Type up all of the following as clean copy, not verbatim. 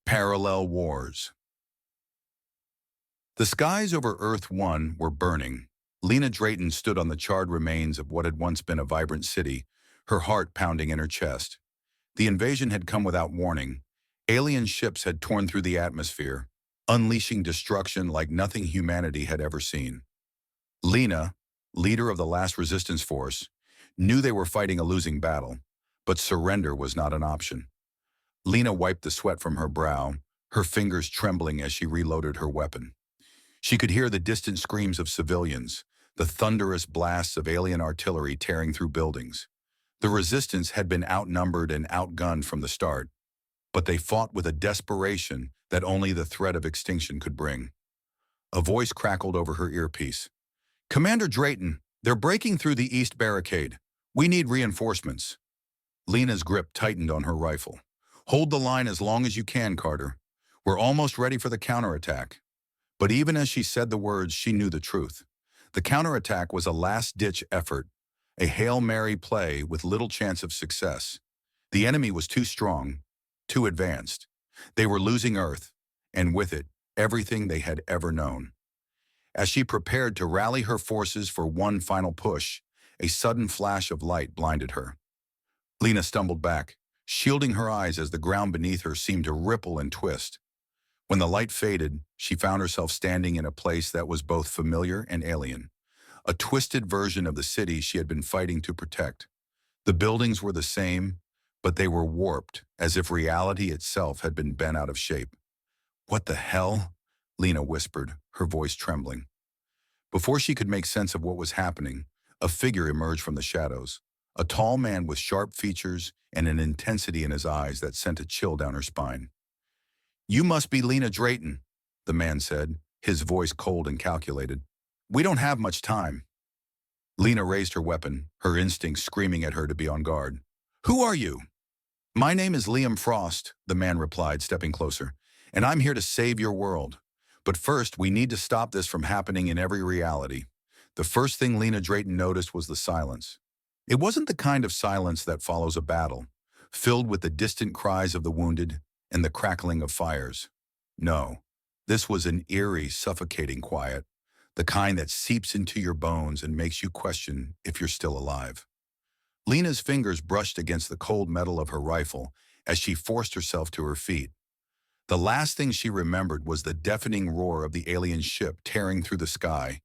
Parallel wars. The skies over Earth-1 were burning. Lena Drayton stood on the charred remains of what had once been a vibrant city, her heart pounding in her chest. The invasion had come without warning. Alien ships had torn through the atmosphere, unleashing destruction like nothing humanity had ever seen. Lena, leader of the last resistance force, knew they were fighting a losing battle, but surrender was not an option. Lena wiped the sweat from her brow, her fingers trembling as she reloaded her weapon. She could hear the distant screams of civilians, the thunderous blasts of alien artillery tearing through buildings. The resistance had been outnumbered and outgunned from the start, but they fought with a desperation that only the threat of extinction could bring. A voice crackled over her earpiece. "Commander Drayton, they're breaking through the east barricade. We need reinforcements." Lena's grip tightened on her rifle. "Hold the line as long as you can, Carter. We're almost ready for the counterattack." But even as she said the words, she knew the truth. The counterattack was a last-ditch effort, a Hail Mary play with little chance of success. The enemy was too strong, too advanced. They were losing Earth, and with it, everything they had ever known. As she prepared to rally her forces for one final push, a sudden flash of light blinded her. Lena stumbled back, shielding her eyes as the ground beneath her seemed to ripple and twist. When the light faded, she found herself standing in a place that was both familiar and alien, a twisted version of the city she had been fighting to protect. The buildings were the same, but they were warped, as if reality itself had been bent out of shape. "What the hell?" Lena whispered, her voice trembling. Before she could make sense of what was happening, a figure emerged from the shadows, a tall man with sharp features and an intensity in his eyes that sent a chill down her spine. "You must be Lena Drayton," the man said, his voice cold and calculated. "We don't have much time." Lena raised her weapon, her instincts screaming at her to be on guard. "Who are you?" "My name is Liam Frost," the man replied, stepping closer, "and I'm here to save your world. But first, we need to stop this from happening in every reality." The first thing Lena Drayton noticed was the silence. It wasn't the kind of silence that follows a battle, filled with the distant cries of the wounded and the crackling of fires. No, this was an eerie, suffocating quiet, the kind that seeps into your bones and makes you question if you're still alive. Lena's fingers brushed against the cold metal of her rifle as she forced herself to her feet. The last thing she remembered was the deafening roar of the alien ship tearing through the sky,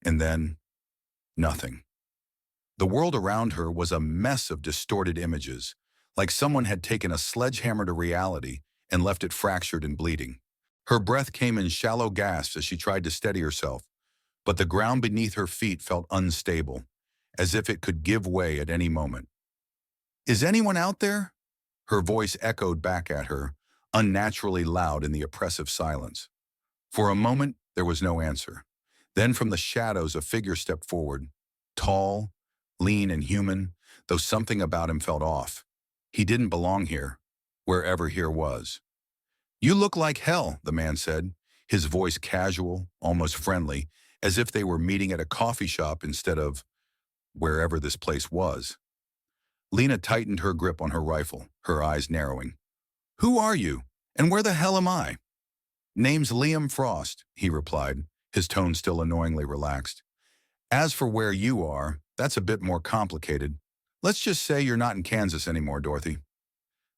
and then nothing. The world around her was a mess of distorted images, like someone had taken a sledgehammer to reality and left it fractured and bleeding. Her breath came in shallow gasps as she tried to steady herself, but the ground beneath her feet felt unstable, as if it could give way at any moment. "Is anyone out there?" Her voice echoed back at her, unnaturally loud in the oppressive silence. For a moment, there was no answer. Then from the shadows, a figure stepped forward, tall, lean and human, though something about him felt off. He didn't belong here, wherever here was. "You look like hell," the man said, his voice casual, almost friendly, as if they were meeting at a coffee shop instead of wherever this place was. Lena tightened her grip on her rifle, her eyes narrowing. "Who are you, and where the hell am I?" "Name's Liam Frost," he replied, his tone still annoyingly relaxed. "As for where you are, that's a bit more complicated. Let's just say you're not in Kansas anymore, Dorothy."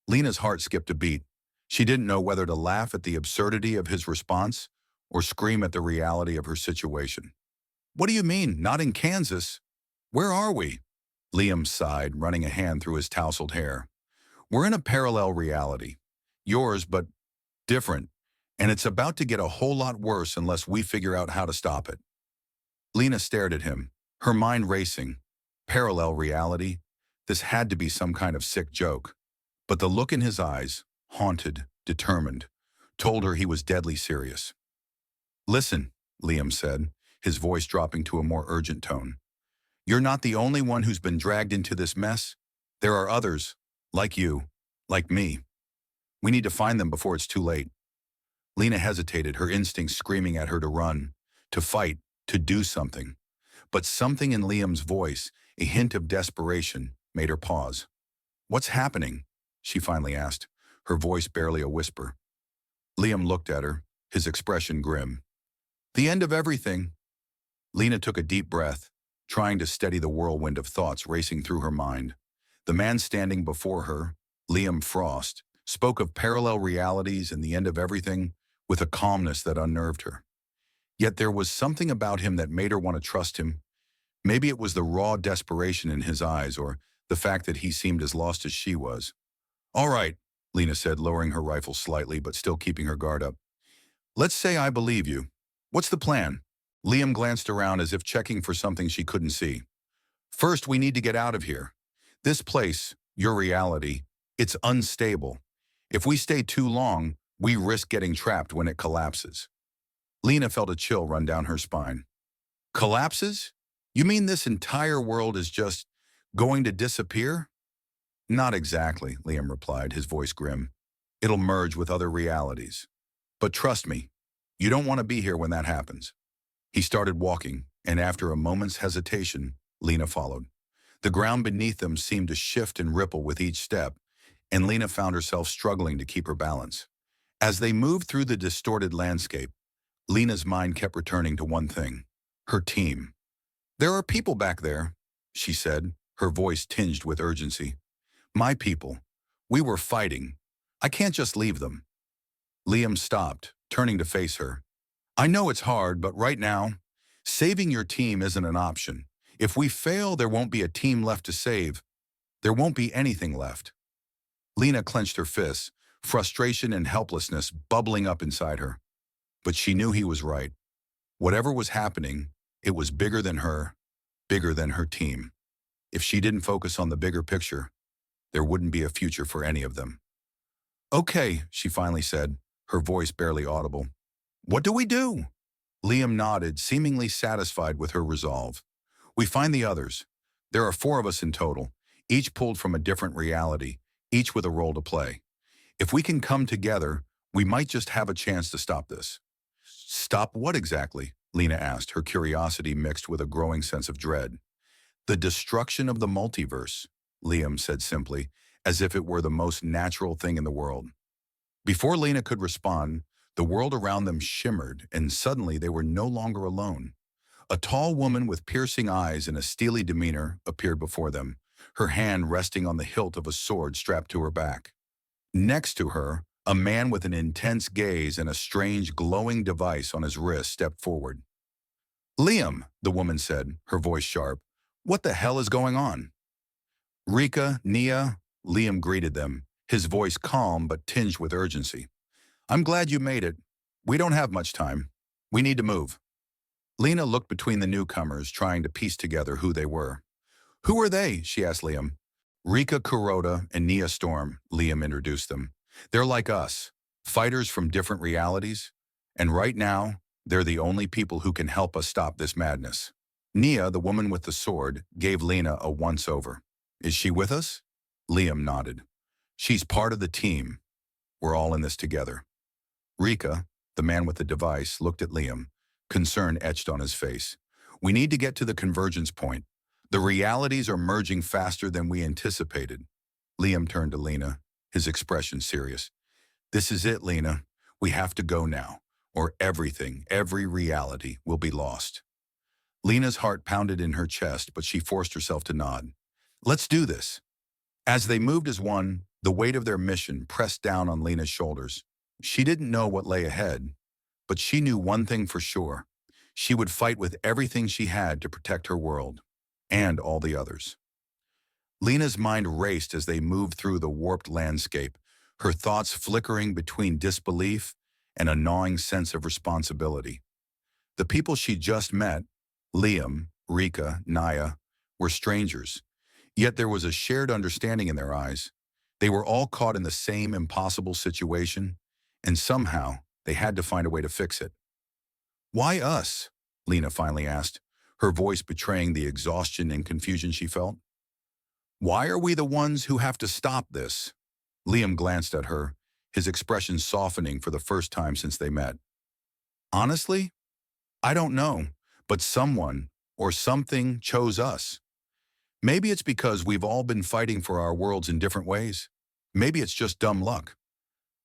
Lena's heart skipped a beat. She didn't know whether to laugh at the absurdity of his response or scream at the reality of her situation. "What do you mean, not in Kansas? Where are we?" Liam sighed, running a hand through his tousled hair. "We're in a parallel reality. Yours, but different. And it's about to get a whole lot worse unless we figure out how to stop it." Lena stared at him, her mind racing. Parallel reality? This had to be some kind of sick joke. But the look in his eyes, haunted, determined, told her he was deadly serious. "Listen," Liam said, his voice dropping to a more urgent tone. "You're not the only one who's been dragged into this mess. There are others, like you, like me. We need to find them before it's too late." Lena hesitated, her instincts screaming at her to run, to fight, to do something. But something in Liam's voice, a hint of desperation, made her pause. "What's happening?" she finally asked, her voice barely a whisper. Liam looked at her, his expression grim. The end of everything. Lena took a deep breath, trying to steady the whirlwind of thoughts racing through her mind. The man standing before her, Liam Frost, spoke of parallel realities and the end of everything with a calmness that unnerved her. Yet there was something about him that made her want to trust him. Maybe it was the raw desperation in his eyes or the fact that he seemed as lost as she was. All right, Lena said, lowering her rifle slightly but still keeping her guard up. Let's say I believe you. What's the plan? Liam glanced around as if checking for something she couldn't see. First, we need to get out of here. This place, your reality, it's unstable. If we stay too long, we risk getting trapped when it collapses. Lena felt a chill run down her spine. Collapses? You mean this entire world is just going to disappear? Not exactly, Liam replied, his voice grim. It'll merge with other realities. But trust me, you don't want to be here when that happens. He started walking, and after a moment's hesitation, Lena followed. The ground beneath them seemed to shift and ripple with each step, and Lena found herself struggling to keep her balance. As they moved through the distorted landscape, Lena's mind kept returning to one thing, her team. There are people back there, she said, her voice tinged with urgency. My people. We were fighting. I can't just leave them. Liam stopped, turning to face her. I know it's hard, but right now, saving your team isn't an option. If we fail, there won't be a team left to save. There won't be anything left. Lena clenched her fists, frustration and helplessness bubbling up inside her. But she knew he was right. Whatever was happening, it was bigger than her team. If she didn't focus on the bigger picture, there wouldn't be a future for any of them. Okay, she finally said, her voice barely audible. What do we do? Liam nodded, seemingly satisfied with her resolve. We find the others. There are 4 of us in total, each pulled from a different reality, each with a role to play. If we can come together, we might just have a chance to stop this. Stop what exactly? Lena asked, her curiosity mixed with a growing sense of dread. The destruction of the multiverse, Liam said simply, as if it were the most natural thing in the world. Before Lena could respond, the world around them shimmered, and suddenly they were no longer alone. A tall woman with piercing eyes and a steely demeanor appeared before them, her hand resting on the hilt of a sword strapped to her back. Next to her, a man with an intense gaze and a strange glowing device on his wrist stepped forward. Liam, the woman said, her voice sharp, what the hell is going on? Rika, Nia, Liam greeted them, his voice calm but tinged with urgency. I'm glad you made it. We don't have much time. We need to move. Lena looked between the newcomers, trying to piece together who they were. Who are they? She asked Liam. Rika Kuroda and Nia Storm, Liam introduced them. They're like us, fighters from different realities, and right now, they're the only people who can help us stop this madness. Nia, the woman with the sword, gave Lena a once-over. Is she with us? Liam nodded. She's part of the team. We're all in this together. Rika, the man with the device, looked at Liam, concern etched on his face. We need to get to the convergence point. The realities are merging faster than we anticipated. Liam turned to Lena, his expression serious. This is it, Lena. We have to go now, or everything, every reality will be lost. Lena's heart pounded in her chest, but she forced herself to nod. Let's do this. As they moved as one, the weight of their mission pressed down on Lena's shoulders. She didn't know what lay ahead, but she knew one thing for sure. She would fight with everything she had to protect her world, and all the others. Lena's mind raced as they moved through the warped landscape, her thoughts flickering between disbelief and a gnawing sense of responsibility. The people she just met, Liam, Rika, Naya, were strangers, yet there was a shared understanding in their eyes. They were all caught in the same impossible situation, and somehow they had to find a way to fix it. Why us? Lena finally asked, her voice betraying the exhaustion and confusion she felt. Why are we the ones who have to stop this? Liam glanced at her, his expression softening for the first time since they met. Honestly, I don't know, but someone or something chose us. Maybe it's because we've all been fighting for our worlds in different ways. Maybe it's just dumb luck.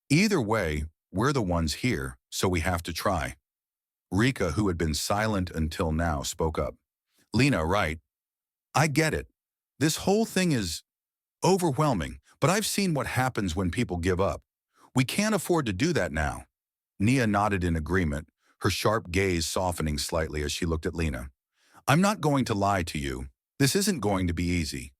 Either way, We're the ones here, so we have to try. Rika, who had been silent until now, spoke up. Lena, right. I get it. This whole thing is overwhelming, but I've seen what happens when people give up. We can't afford to do that now. Nia nodded in agreement, her sharp gaze softening slightly as she looked at Lena. I'm not going to lie to you. This isn't going to be easy.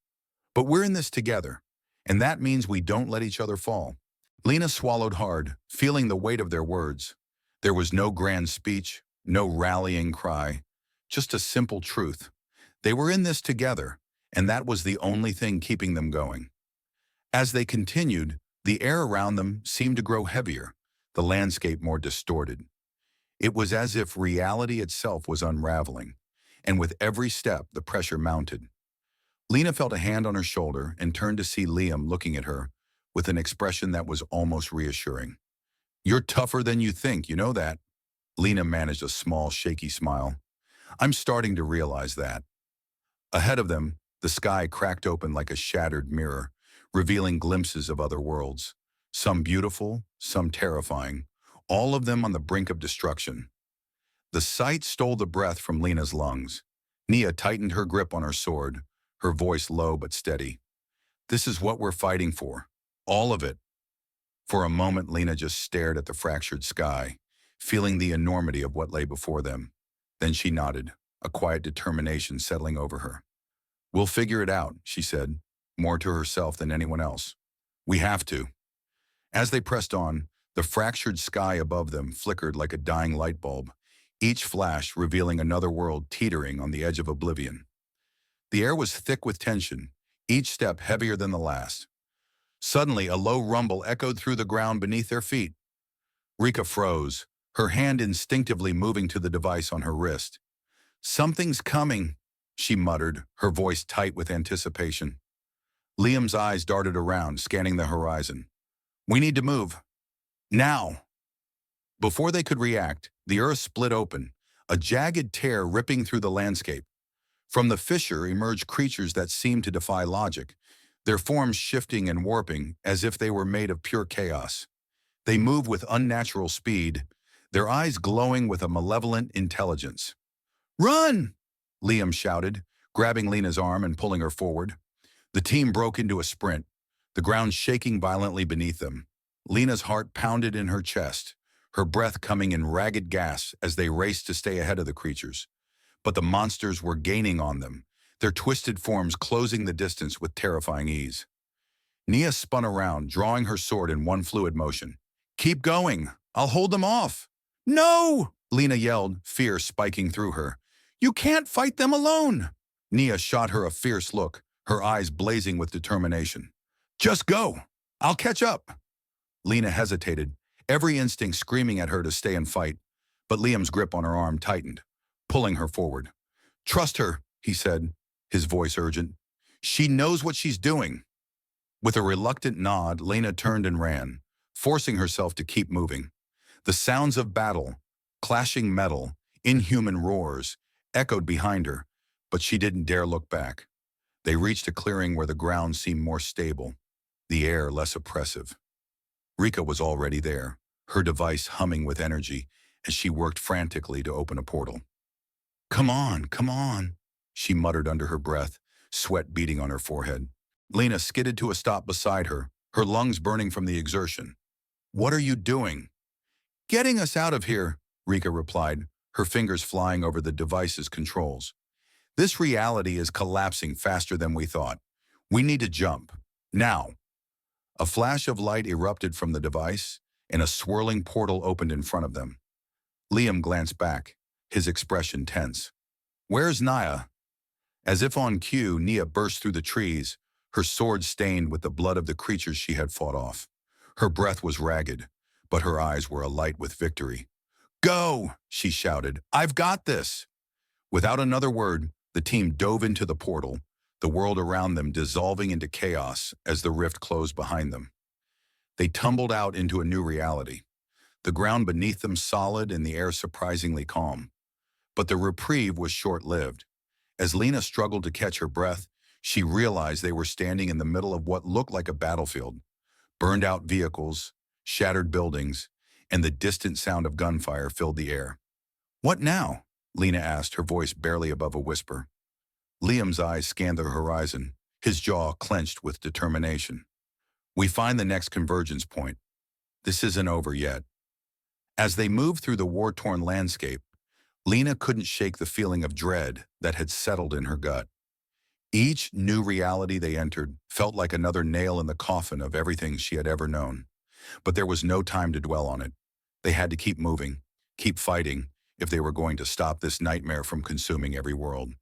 But we're in this together, and that means we don't let each other fall. Lena swallowed hard, feeling the weight of their words. There was no grand speech, no rallying cry, just a simple truth. They were in this together, and that was the only thing keeping them going. As they continued, the air around them seemed to grow heavier, the landscape more distorted. It was as if reality itself was unraveling, and with every step the pressure mounted. Lena felt a hand on her shoulder and turned to see Liam looking at her with an expression that was almost reassuring. You're tougher than you think, you know that? Lena managed a small, shaky smile. I'm starting to realize that. Ahead of them, the sky cracked open like a shattered mirror, revealing glimpses of other worlds. Some beautiful, some terrifying, all of them on the brink of destruction. The sight stole the breath from Lena's lungs. Nia tightened her grip on her sword, her voice low but steady. This is what we're fighting for. All of it. For a moment, Lena just stared at the fractured sky, feeling the enormity of what lay before them. Then she nodded, a quiet determination settling over her. We'll figure it out, she said, more to herself than anyone else. We have to. As they pressed on, the fractured sky above them flickered like a dying light bulb, each flash revealing another world teetering on the edge of oblivion. The air was thick with tension, each step heavier than the last. Suddenly, a low rumble echoed through the ground beneath their feet. Rika froze, her hand instinctively moving to the device on her wrist. Something's coming, she muttered, her voice tight with anticipation. Liam's eyes darted around, scanning the horizon. We need to move. Now! Before they could react, the earth split open, a jagged tear ripping through the landscape. From the fissure emerged creatures that seemed to defy logic, their forms shifting and warping as if they were made of pure chaos. They moved with unnatural speed, their eyes glowing with a malevolent intelligence. Run! Liam shouted, grabbing Lena's arm and pulling her forward. The team broke into a sprint, the ground shaking violently beneath them. Lena's heart pounded in her chest, her breath coming in ragged gasps as they raced to stay ahead of the creatures. But the monsters were gaining on them, their twisted forms closing the distance with terrifying ease. Nia spun around, drawing her sword in one fluid motion. Keep going! I'll hold them off! No! Lena yelled, fear spiking through her. You can't fight them alone! Nia shot her a fierce look, her eyes blazing with determination. Just go! I'll catch up! Lena hesitated, every instinct screaming at her to stay and fight, but Liam's grip on her arm tightened, pulling her forward. Trust her, he said, his voice urgent. She knows what she's doing. With a reluctant nod, Lena turned and ran, forcing herself to keep moving. The sounds of battle, clashing metal, inhuman roars, echoed behind her, but she didn't dare look back. They reached a clearing where the ground seemed more stable, the air less oppressive. Rika was already there, her device humming with energy as she worked frantically to open a portal. Come on, she muttered under her breath, sweat beading on her forehead. Lena skidded to a stop beside her, her lungs burning from the exertion. What are you doing? Getting us out of here, Rika replied, her fingers flying over the device's controls. This reality is collapsing faster than we thought. We need to jump. Now. A flash of light erupted from the device, and a swirling portal opened in front of them. Liam glanced back, his expression tense. Where's Nia? As if on cue, Nia burst through the trees, her sword stained with the blood of the creatures she had fought off. Her breath was ragged, but her eyes were alight with victory. Go, she shouted. I've got this. Without another word, the team dove into the portal, the world around them dissolving into chaos as the rift closed behind them. They tumbled out into a new reality, the ground beneath them solid and the air surprisingly calm. But the reprieve was short-lived. As Lena struggled to catch her breath, she realized they were standing in the middle of what looked like a battlefield. Burned-out vehicles, shattered buildings, and the distant sound of gunfire filled the air. "What now?" Lena asked, her voice barely above a whisper. Liam's eyes scanned the horizon, his jaw clenched with determination. "We find the next convergence point. This isn't over yet." As they moved through the war-torn landscape, Lena couldn't shake the feeling of dread that had settled in her gut. Each new reality they entered felt like another nail in the coffin of everything she had ever known. But there was no time to dwell on it. They had to keep moving, keep fighting, if they were going to stop this nightmare from consuming every world.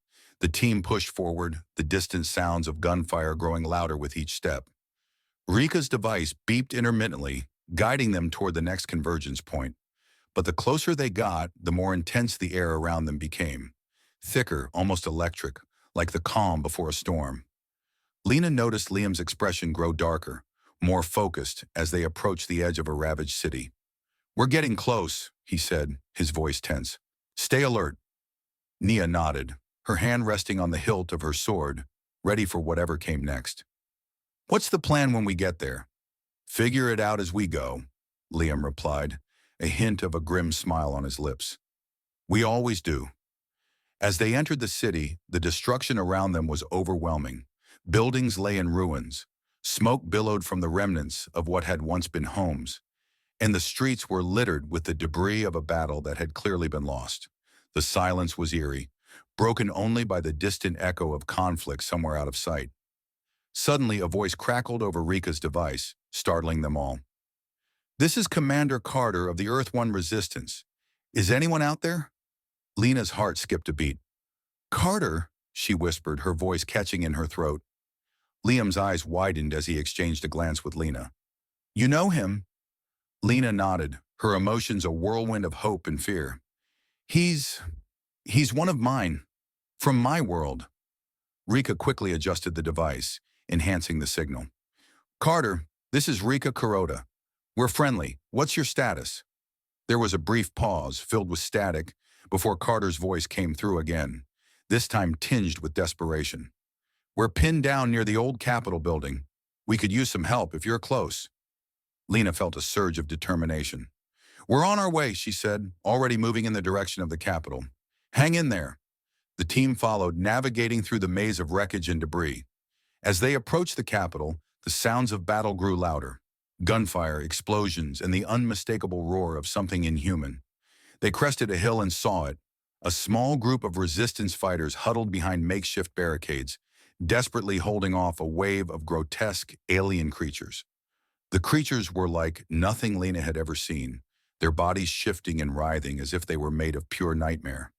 The team pushed forward, the distant sounds of gunfire growing louder with each step. Rika's device beeped intermittently, guiding them toward the next convergence point. But the closer they got, the more intense the air around them became. Thicker, almost electric, like the calm before a storm. Lena noticed Liam's expression grow darker, more focused as they approached the edge of a ravaged city. "We're getting close," he said, his voice tense. "Stay alert." Nia nodded, her hand resting on the hilt of her sword, ready for whatever came next. "What's the plan when we get there?" "Figure it out as we go," Liam replied, a hint of a grim smile on his lips. "We always do." As they entered the city, the destruction around them was overwhelming. Buildings lay in ruins. Smoke billowed from the remnants of what had once been homes, and the streets were littered with the debris of a battle that had clearly been lost. The silence was eerie, broken only by the distant echo of conflict somewhere out of sight. Suddenly, a voice crackled over Rika's device, startling them all. "This is Commander Carter of the Earth One Resistance. Is anyone out there?" Lena's heart skipped a beat. "Carter?" she whispered, her voice catching in her throat. Liam's eyes widened as he exchanged a glance with Lena. "You know him?" Lena nodded, her emotions a whirlwind of hope and fear. He's one of mine. From my world." Rika quickly adjusted the device, enhancing the signal. "Carter, this is Rika Kuroda. We're friendly. What's your status?" There was a brief pause, filled with static, before Carter's voice came through again, this time tinged with desperation. "We're pinned down near the old Capitol building. We could use some help if you're close." Lena felt a surge of determination. "We're on our way," she said, already moving in the direction of the Capitol. "Hang in there." The team followed, navigating through the maze of wreckage and debris. As they approached the Capitol, the sounds of battle grew louder. Gunfire, explosions, and the unmistakable roar of something inhuman. They crested a hill and saw it, a small group of resistance fighters huddled behind makeshift barricades, desperately holding off a wave of grotesque alien creatures. The creatures were like nothing Lena had ever seen, their bodies shifting and writhing as if they were made of pure nightmare.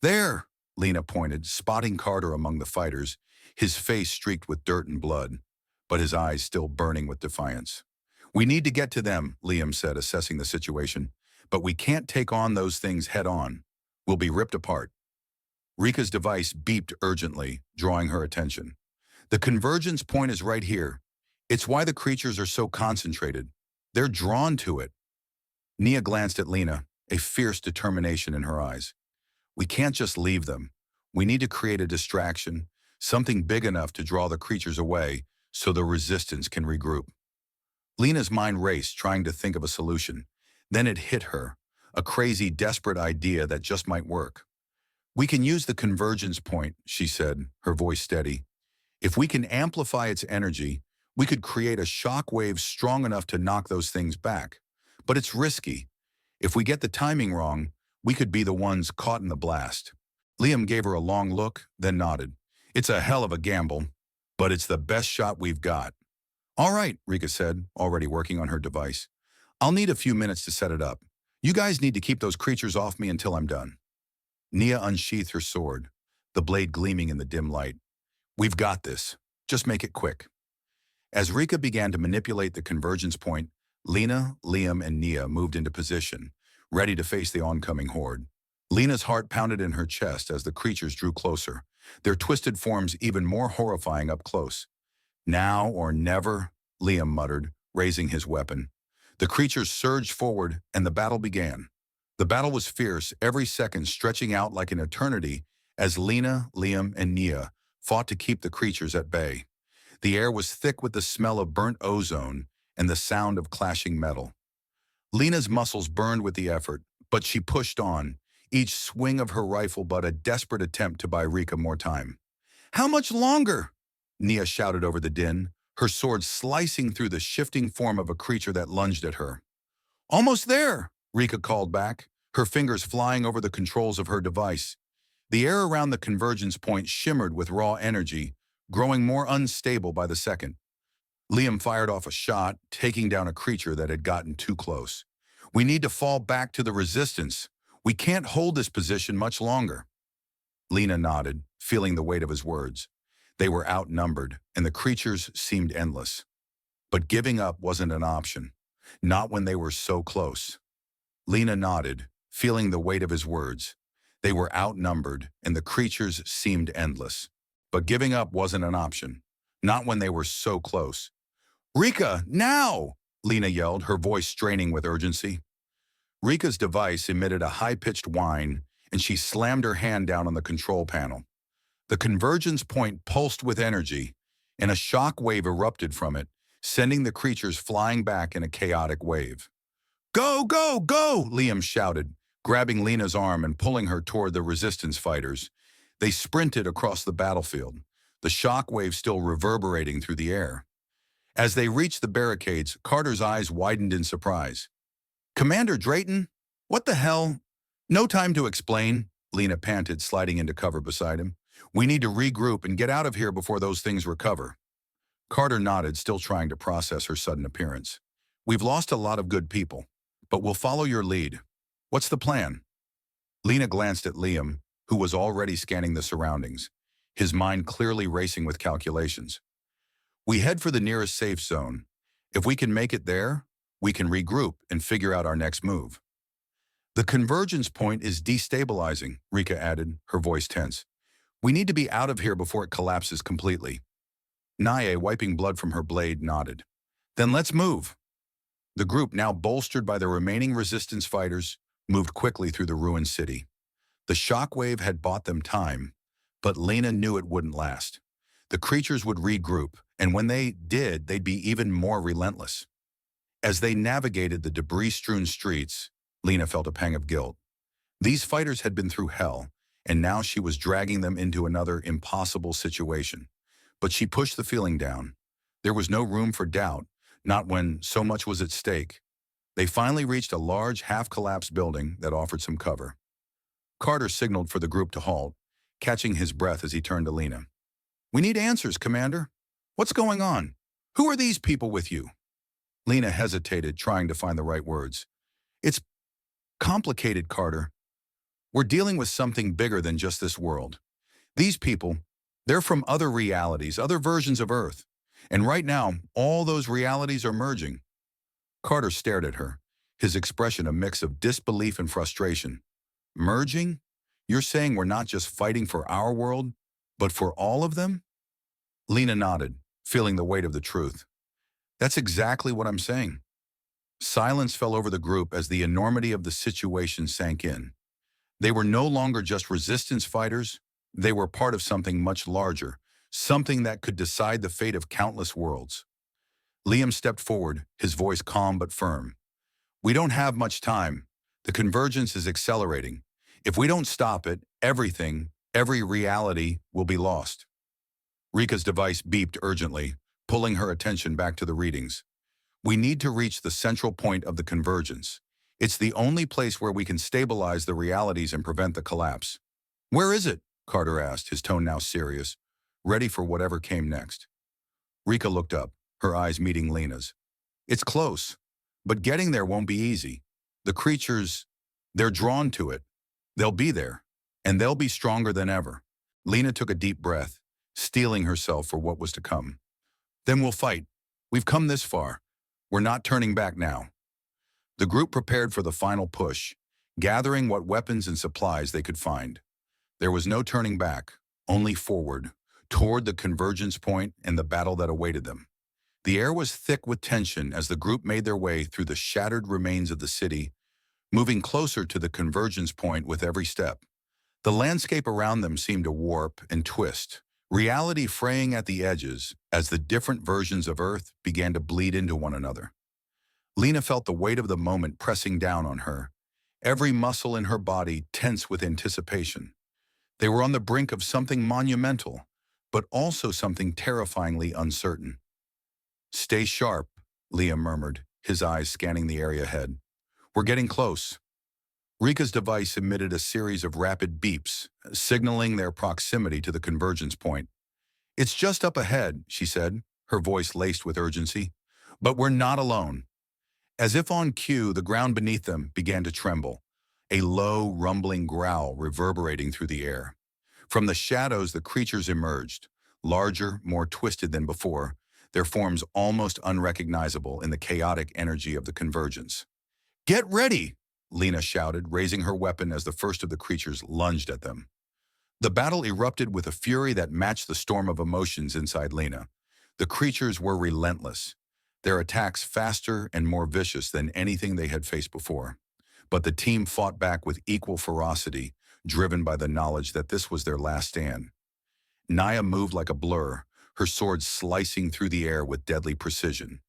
"There!" Lena pointed, spotting Carter among the fighters, his face streaked with dirt and blood, but his eyes still burning with defiance. "We need to get to them," Liam said, assessing the situation. "But we can't take on those things head-on. We'll be ripped apart." Rika's device beeped urgently, drawing her attention. "The convergence point is right here. It's why the creatures are so concentrated. They're drawn to it." Nia glanced at Lena, a fierce determination in her eyes. "We can't just leave them. We need to create a distraction, something big enough to draw the creatures away so the resistance can regroup." Lena's mind raced, trying to think of a solution. Then it hit her, a crazy, desperate idea that just might work. "We can use the convergence point," she said, her voice steady. "If we can amplify its energy, we could create a shock wave strong enough to knock those things back. But it's risky. If we get the timing wrong, we could be the ones caught in the blast." Liam gave her a long look, then nodded. "It's a hell of a gamble, but it's the best shot we've got." "All right," Rika said, already working on her device. "I'll need a few minutes to set it up. You guys need to keep those creatures off me until I'm done." Nia unsheathed her sword, the blade gleaming in the dim light. "We've got this. Just make it quick." As Rika began to manipulate the convergence point, Lena, Liam, and Nia moved into position, ready to face the oncoming horde. Lena's heart pounded in her chest as the creatures drew closer, their twisted forms even more horrifying up close. "Now or never," Liam muttered, raising his weapon. The creatures surged forward, and the battle began. The battle was fierce, every second stretching out like an eternity as Lena, Liam, and Nia fought to keep the creatures at bay. The air was thick with the smell of burnt ozone and the sound of clashing metal. Lena's muscles burned with the effort, but she pushed on, each swing of her rifle but a desperate attempt to buy Rika more time. "How much longer?" Nia shouted over the din, her sword slicing through the shifting form of a creature that lunged at her. "Almost there," Rika called back, her fingers flying over the controls of her device. The air around the convergence point shimmered with raw energy, growing more unstable by the second. Liam fired off a shot, taking down a creature that had gotten too close. "We need to fall back to the resistance. We can't hold this position much longer." Lena nodded, feeling the weight of his words. They were outnumbered, and the creatures seemed endless. But giving up wasn't an option, not when they were so close. Lena nodded, feeling the weight of his words. They were outnumbered, and the creatures seemed endless. But giving up wasn't an option, not when they were so close. "Rika, now!" Lena yelled, her voice straining with urgency. Rika's device emitted a high-pitched whine, and she slammed her hand down on the control panel. The convergence point pulsed with energy, and a shock wave erupted from it, sending the creatures flying back in a chaotic wave. "Go, go, go!" Liam shouted, grabbing Lena's arm and pulling her toward the resistance fighters. They sprinted across the battlefield, the shock wave still reverberating through the air. As they reached the barricades, Carter's eyes widened in surprise. "Commander Drayton? What the hell?" "No time to explain," Lena panted, sliding into cover beside him. "We need to regroup and get out of here before those things recover." Carter nodded, still trying to process her sudden appearance. "We've lost a lot of good people, but we'll follow your lead. What's the plan?" Lena glanced at Liam, who was already scanning the surroundings, his mind clearly racing with calculations. "We head for the nearest safe zone. If we can make it there, we can regroup and figure out our next move." "The convergence point is destabilizing," Rika added, her voice tense. "We need to be out of here before it collapses completely." Naye, wiping blood from her blade, nodded. "Then let's move." The group, now bolstered by the remaining resistance fighters, moved quickly through the ruined city. The shockwave had bought them time, but Lena knew it wouldn't last. The creatures would regroup, and when they did, they'd be even more relentless. As they navigated the debris-strewn streets, Lena felt a pang of guilt. These fighters had been through hell, and now she was dragging them into another impossible situation. But she pushed the feeling down. There was no room for doubt, not when so much was at stake. They finally reached a large, half-collapsed building that offered some cover. Carter signaled for the group to halt, catching his breath as he turned to Lena. "We need answers, Commander. What's going on? Who are these people with you?" Lena hesitated, trying to find the right words. "It's complicated, Carter. We're dealing with something bigger than just this world. These people, they're from other realities, other versions of Earth. And right now, all those realities are merging." Carter stared at her, his expression a mix of disbelief and frustration. "Merging? You're saying we're not just fighting for our world, but for all of them?" Lena nodded, feeling the weight of the truth. "That's exactly what I'm saying." Silence fell over the group as the enormity of the situation sank in. They were no longer just resistance fighters. They were part of something much larger, something that could decide the fate of countless worlds. Liam stepped forward, his voice calm but firm. "We don't have much time. The convergence is accelerating. If we don't stop it, everything, every reality will be lost." Rika's device beeped urgently, pulling her attention back to the readings. "We need to reach the central point of the convergence. It's the only place where we can stabilize the realities and prevent the collapse." "Where is it?" Carter asked, his tone now serious, ready for whatever came next. Rika looked up, her eyes meeting Lena's. "It's close, but getting there won't be easy. The creatures, they're drawn to it. They'll be there, and they'll be stronger than ever." Lena took a deep breath, steeling herself for what was to come. "Then we'll fight. We've come this far. We're not turning back now." The group prepared for the final push, gathering what weapons and supplies they could find. There was no turning back, only forward, toward the convergence point and the battle that awaited them. The air was thick with tension as the group made their way through the shattered remains of the city, moving closer to the convergence point with every step. The landscape around them seemed to warp and twist, reality fraying at the edges as the different versions of Earth began to bleed into one another. Lena felt the weight of the moment pressing down on her, every muscle in her body tense with anticipation. They were on the brink of something monumental, but also something terrifyingly uncertain. "Stay sharp," Liam murmured, his eyes scanning the area ahead. "We're getting close." Rika's device emitted a series of rapid beeps, signaling their proximity to the convergence point. "It's just up ahead," she said, her voice laced with urgency. "But we're not alone." As if on cue, the ground beneath them began to tremble, a low, rumbling growl reverberating through the air. From the shadows, the creatures emerged, larger, more twisted than before, their forms almost unrecognizable in the chaotic energy of the convergence. "Get ready!" Lena shouted, raising her weapon as the first of the creatures lunged at them. The battle erupted with a fury that matched the storm of emotions inside Lena. The creatures were relentless, their attacks faster and more vicious than anything they had faced before. But the team fought back with equal ferocity, driven by the knowledge that this was their last stand. Naya moved like a blur, her sword slicing through the air with deadly precision.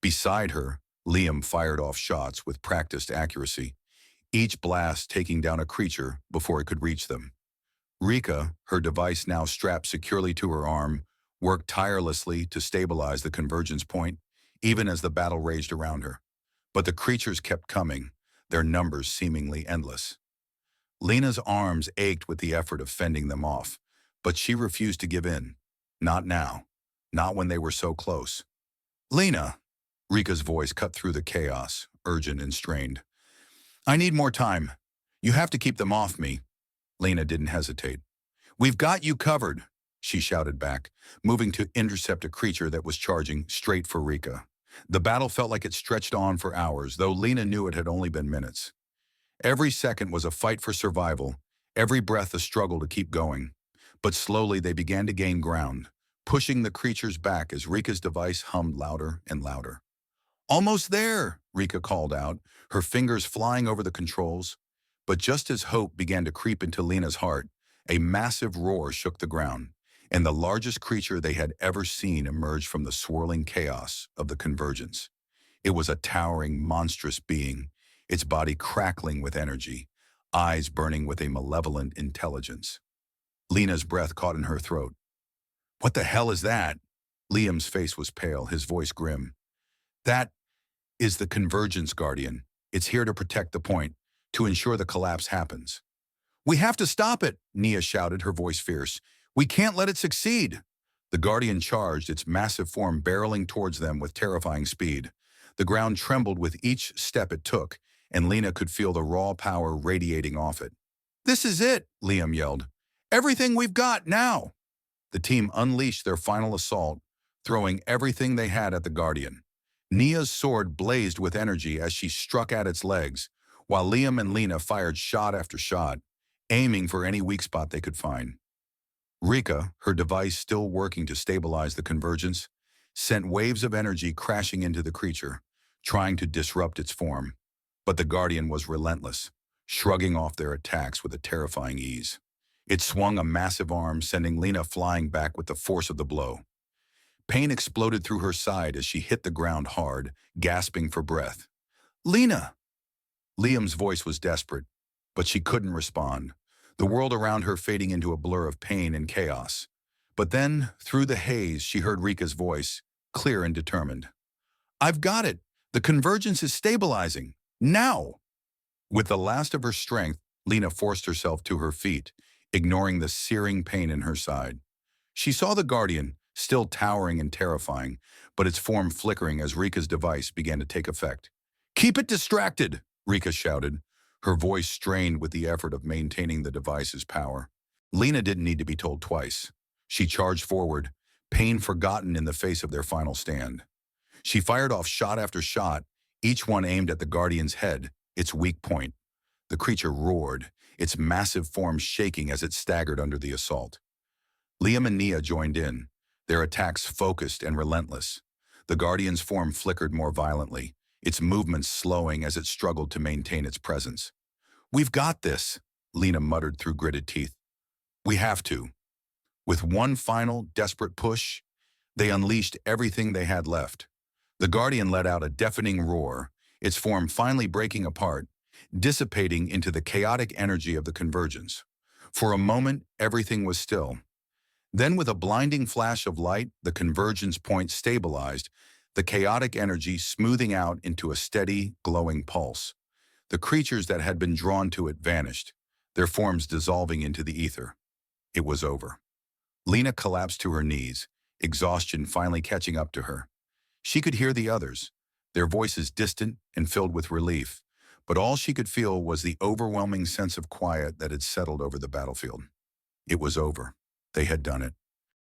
Beside her, Liam fired off shots with practiced accuracy, each blast taking down a creature before it could reach them. Rika, her device now strapped securely to her arm, worked tirelessly to stabilize the convergence point, even as the battle raged around her. But the creatures kept coming, their numbers seemingly endless. Lena's arms ached with the effort of fending them off, but she refused to give in. Not now. Not when they were so close. "Lena," Rika's voice cut through the chaos, urgent and strained. "I need more time. You have to keep them off me." Lena didn't hesitate. "We've got you covered," she shouted back, moving to intercept a creature that was charging straight for Rika. The battle felt like it stretched on for hours, though Lena knew it had only been minutes. Every second was a fight for survival, every breath a struggle to keep going. But slowly they began to gain ground, pushing the creatures back as Rika's device hummed louder and louder. "Almost there," Rika called out, her fingers flying over the controls. But just as hope began to creep into Lena's heart, a massive roar shook the ground, and the largest creature they had ever seen emerged from the swirling chaos of the convergence. It was a towering, monstrous being, its body crackling with energy, eyes burning with a malevolent intelligence. Lena's breath caught in her throat. "What the hell is that?" Liam's face was pale, his voice grim. "That is the Convergence Guardian. It's here to protect the point, to ensure the collapse happens." "We have to stop it," Nia shouted, her voice fierce. "We can't let it succeed." The Guardian charged, its massive form barreling towards them with terrifying speed. The ground trembled with each step it took, and Lena could feel the raw power radiating off it. "This is it," Liam yelled. "Everything we've got, now!" The team unleashed their final assault, throwing everything they had at the Guardian. Nia's sword blazed with energy as she struck at its legs, while Liam and Lena fired shot after shot, aiming for any weak spot they could find. Rika, her device still working to stabilize the convergence, sent waves of energy crashing into the creature, trying to disrupt its form. But the Guardian was relentless, shrugging off their attacks with a terrifying ease. It swung a massive arm, sending Lena flying back with the force of the blow. Pain exploded through her side as she hit the ground hard, gasping for breath. "Lena!" Liam's voice was desperate, but she couldn't respond, the world around her fading into a blur of pain and chaos. But then, through the haze, she heard Rika's voice, clear and determined. "I've got it! The convergence is stabilizing! Now!" With the last of her strength, Lena forced herself to her feet, ignoring the searing pain in her side. She saw the Guardian, still towering and terrifying, but its form flickering as Rika's device began to take effect. "Keep it distracted!" Rika shouted, her voice strained with the effort of maintaining the device's power. Lena didn't need to be told twice. She charged forward, pain forgotten in the face of their final stand. She fired off shot after shot, each one aimed at the Guardian's head, its weak point. The creature roared, its massive form shaking as it staggered under the assault. Liam and Nia joined in, their attacks focused and relentless. The Guardian's form flickered more violently, its movements slowing as it struggled to maintain its presence. "We've got this," Lena muttered through gritted teeth. "We have to." With one final, desperate push, they unleashed everything they had left. The Guardian let out a deafening roar, its form finally breaking apart, dissipating into the chaotic energy of the convergence. For a moment, everything was still. Then with a blinding flash of light, the convergence point stabilized, the chaotic energy smoothing out into a steady, glowing pulse. The creatures that had been drawn to it vanished, their forms dissolving into the ether. It was over. Lena collapsed to her knees, exhaustion finally catching up to her. She could hear the others, their voices distant and filled with relief, but all she could feel was the overwhelming sense of quiet that had settled over the battlefield. It was over. They had done it.